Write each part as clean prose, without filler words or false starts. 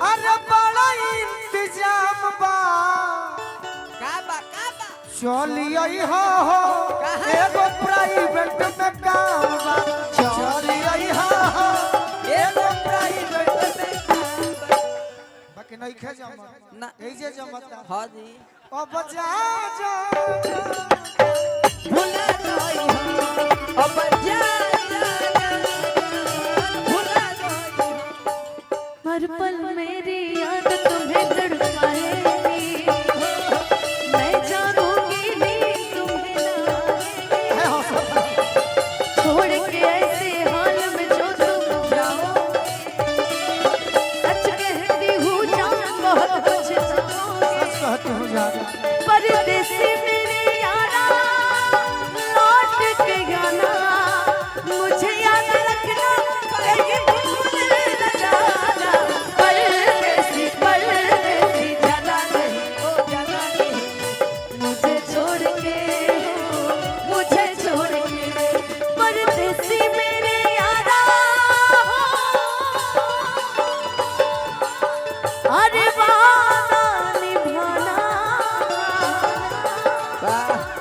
अरे बड़ा इंतजाम बा चलिए हो एगो प्राइवेट में काम बा चलिए हो एगो प्राइवेट में बाकी नहीं खे जमा ना ए जे जमता हां जी अब जा जा भुला जाई हो अब जा भुला जाई हर पल मेरी याद तुम्हें तड़पाएगी मैं जानूंगी नहीं तुम्हें ना छोड़ के ऐसे हाल में जो तुम जाओ सच कहती हूँ जान बहुत कुछ कहते हो जा परदेसी मेरे यारा लौट के आना मुझे याद रखना कहीं भूल न जाना परदेसी जाना नहीं ओ जाना नहीं मुझे छोड़ के परदेसी मेरे यारा अरे वादा निभाना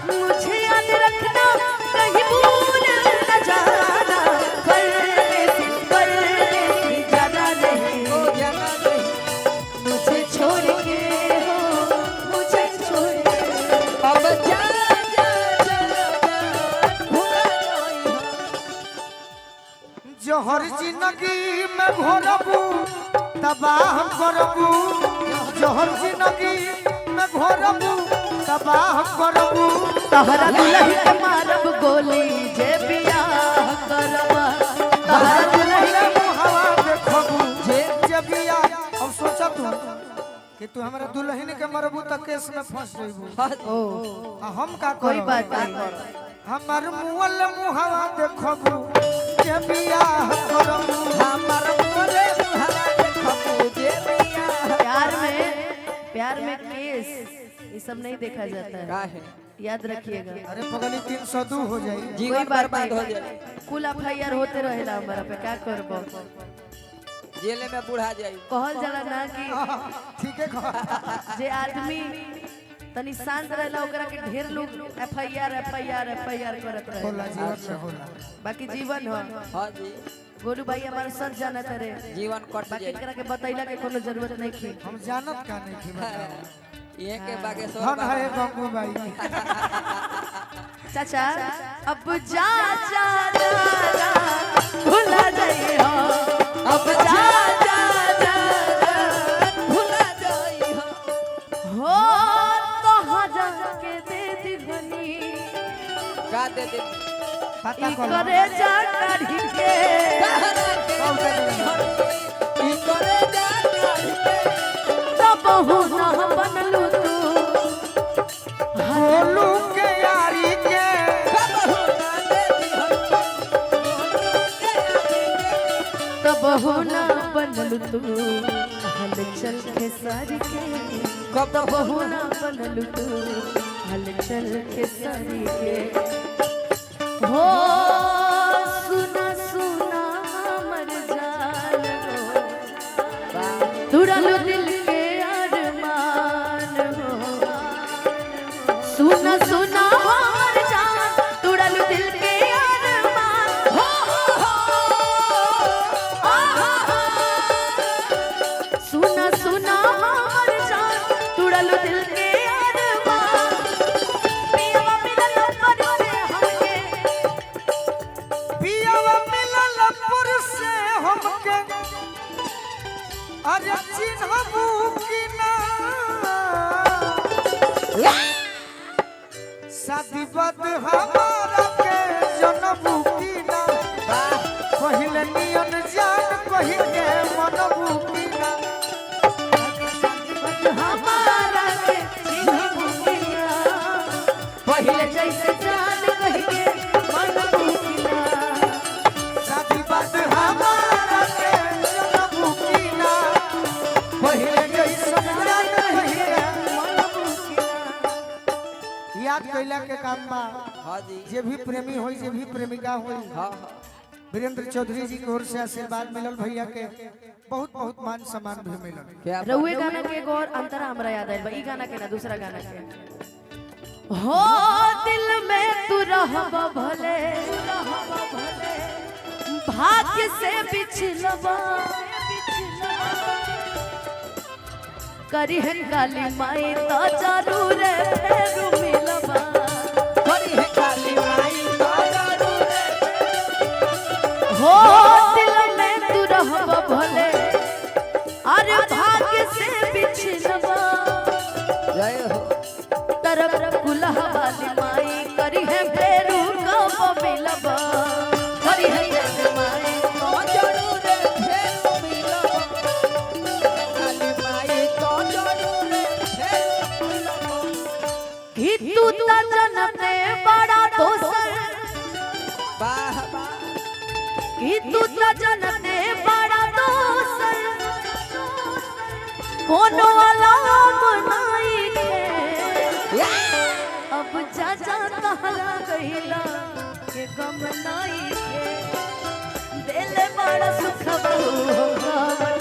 मुझे याद रखना कहीं भूल न जाना परदेसी जाना नहीं ओ जाना नहीं मुझे छोड़ के मुझे छोड़ के अब जा भुला जाई हो जोहर जिंदगी में घोरबू तबाह करबू जोहर जिंदगी में घोरबू तबाह करबू तहरा दुल्हन के मारब गोली जे बियाह करबा तहरा दुल्हन दुल्हन हवा देखबू जे बिया अब सोचा तू कि तू हमरा दुल्हन के मरबू त केस में फंस जइबू ओ हम का कोई करब बात नहीं हमर मुअल मुहावा देखबू जे बिया करबू हमर मोरे मुहरा देखबू जे बिया प्यार में केस ये सब नहीं देखा जाता है का है याद रखिएगा अरे पगली 302 हो जाई जीवन बात बर्बाद हो नहीं। जाए कुल एफआईआर होते रहेला हमारा पे क्या करबो जेल में बुढ़ा जाई कहल जाला ना कि ठीक है कह जे आदमी तनी शांत रहला ओकरा के ढेर लोग एफआईआर करत होला रहे जीवन में होला बाकी जीवन हो हां जी गोलू भाई हमारे सर जाना करे जीवन कट बाकी जाई एकरा के बतैला के कोनो जरूरत नहीं थी हम जानत का नहीं थी बताओ ये के बागेश्वर धन है गंगू भाई चाचा अब जा जा जा भुला जाई हो अब जा जा जा भुला जाई हो हो तो हजार के दे दिगनी का दे दे पता ई कर करे जा काढ़ी के ई करे जा तब हो ना बनलू तू गोलू के यारी के तब हो ना बनलू तू हल चल के सारी के कब तब हो ना बनलू तू हल चल के सारी के हो सुना सुना हमर जान हो तुरलू दिल के अरमान हो सुना सुना हमर जान तुरलू दिल के अरमान हो सुना सुना हमर जान तुरलू दिल के अरमान पियवा मिलल पर से हमके पियावा मिलल पुर से हमके अरे चिन्हबू की ना शादी बद हमारा के जनबू की ना पहिले नियन जान पहिले मनबू की ना हमारा के चिन्हबुकिया पहिले जैसे जान कहिए मन बुकिया शादी बद हमारा के जनबू की ना पहिले जैसे जान पहिले मनबू की ना याद कैला के काम बा हां जी जे भी प्रेमी होई जे भी प्रेमिका होई हां वीरेंद्र चौधरी जी की ओर से आशीर्वाद मिलल भैया के बहुत बहुत मान सम्मान भी मिलल। क्या रउए गाना के एगो और अंतरा हमरा याद आइल बा ई गाना के ना दूसरा गाना के हो दिल में तू रहबा भले भाग्य से बिछलबा करी है काली माई तो जरूर फेरू मिलबा करी है काली माई तो जरूर हो दिल में तू रहबा भले अरे भाग्य से बिछलबा जय हो तरफ कुलह वाली माई करी है फेरू कब मिलबा करी है काली माई तो जरूर फेरू मिलबा काली माई तो जरूर फेरू मिलबा कि तू त जनते बड़ा दोसर वाह वाह कि तू त जनते बड़ा दोसर कोनो अलाम नहीं के अब जा जा तहरा कहिला के गम नहीं के दिल बड़ा सुख गम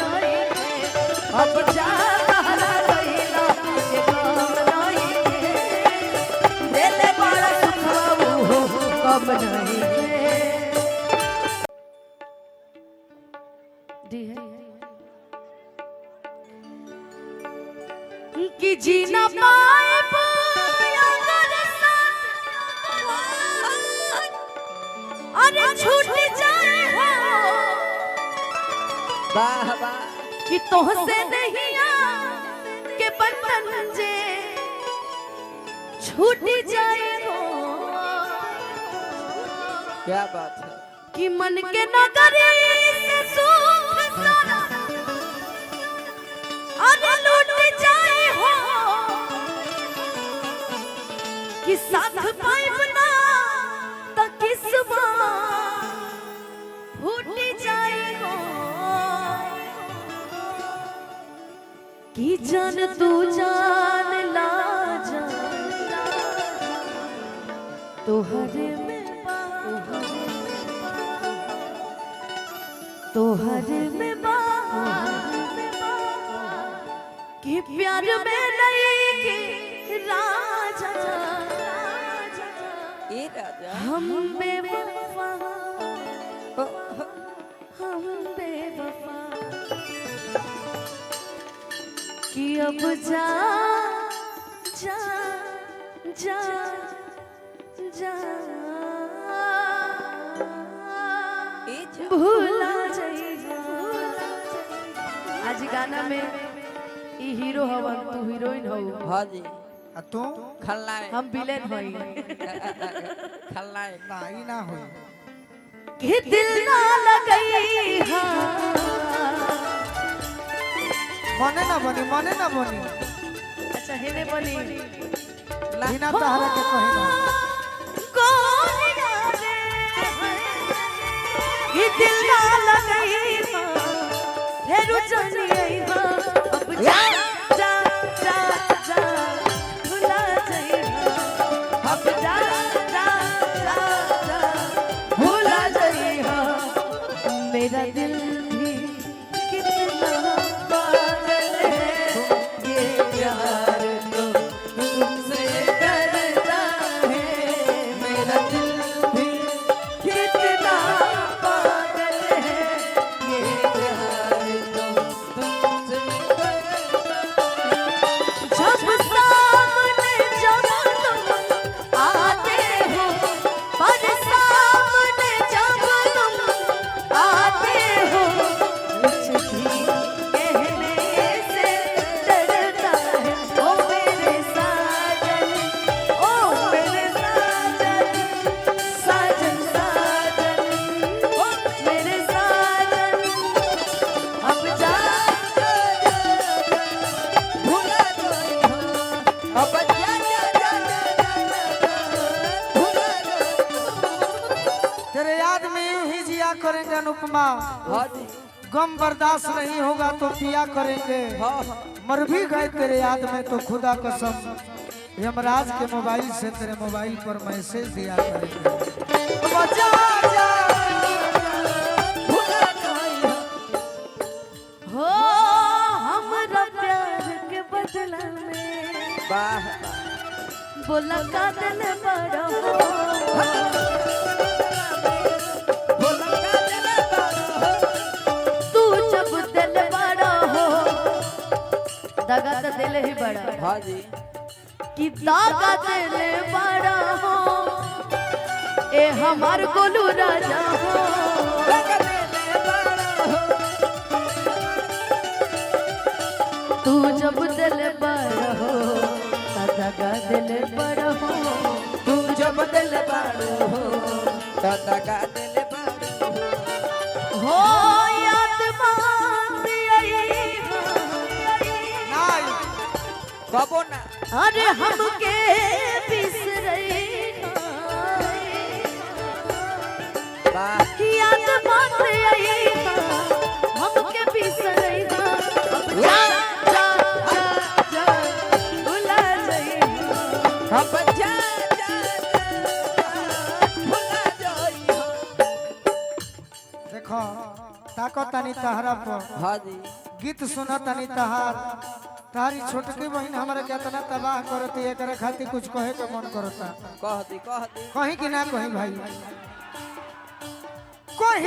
नहीं के अब जा तहरा कहिला के गम नहीं के दिल बड़ा सुख गम नहीं के दी है कि जीना पाए अगर साथ अरे छूट जाए हो वाह वाह कि तोहसे नहीं के बंधन जे छूट जाए हो क्या बात है कि मन के नगरी से सुख सारा अरे लूट जाए हो कि साथ पाइब ना तो किस्मा फूट जाए हो कि जान तू जान ला तोहरे में तोहरे में कि प्यार में नहीं के राजा ए राजा हम बेवफा हम बेवफा कि अब जा जा जा जा ए जा भूला जाइगा आज गाना में ई हीरो हवन तू हीरोइन हो हाँ जी आ तू खलनायक हम विलेन होई खलनायक ना ई ना होई कि दिल ना लगई हा मने ना बनी अच्छा हेने बनी बिना तहरा के कहीं ना कौन जाने कि दिल ना लगई हा फेरू जानी आई हा अब जा जा जा जा भुला जाइहा अब जा जा जा जा भुला जाइहा मेरा दिल भी कितना पागल है ये प्यार तो तुमसे डरता है मेरा दिल भी कितना पागल है ये प्यार तो तुमसे जब सामने जब तुम आते हो पर सामने जब तुम आते हो कुछ भी कहने से डरता है ओ मेरे साजन ओ मेरे साजन साजन साजन ओ मेरे साजन अब जा भूला जाइहा अब जा जा भूला तेरे याद में यूं ही जिया करेंगे अनुपमा हाँ जी गम बर्दाश्त नहीं होगा तो पिया करेंगे हाँ हाँ मर भी गए तेरे याद में तो खुदा कसम यमराज के मोबाइल से तेरे मोबाइल पर मैसेज दिया करेंगे। अब जा जा बोला का दिल बड़ा हो तू जब दिल बड़ा हो दगा तो दिल ही बड़ा हाँ जी कि दागा दिल बड़ा हो ए हमार गोलू राजा हो तू जब दिल बड़ा हो दगा दिल बड़ा हो तू जब दिल बाड़ू हो तो दगा दिल बाड़ू हो याद बांधी आई नहीं कबो ना अरे हमके बिसरई वाह याद बांधी आई हमके बिसरई अब जा जा जा जा भुला जाई अब जा जा भुला जाई हो देखो ताको तनी तहरा पर हाँ जी गीत सुना तनी तहार तारी छोटकी बहन हमारे कितना तबाह करती है करे खातिर कुछ कहे के मन करता कह दी कहीं कि ना कहीं भाई कहीं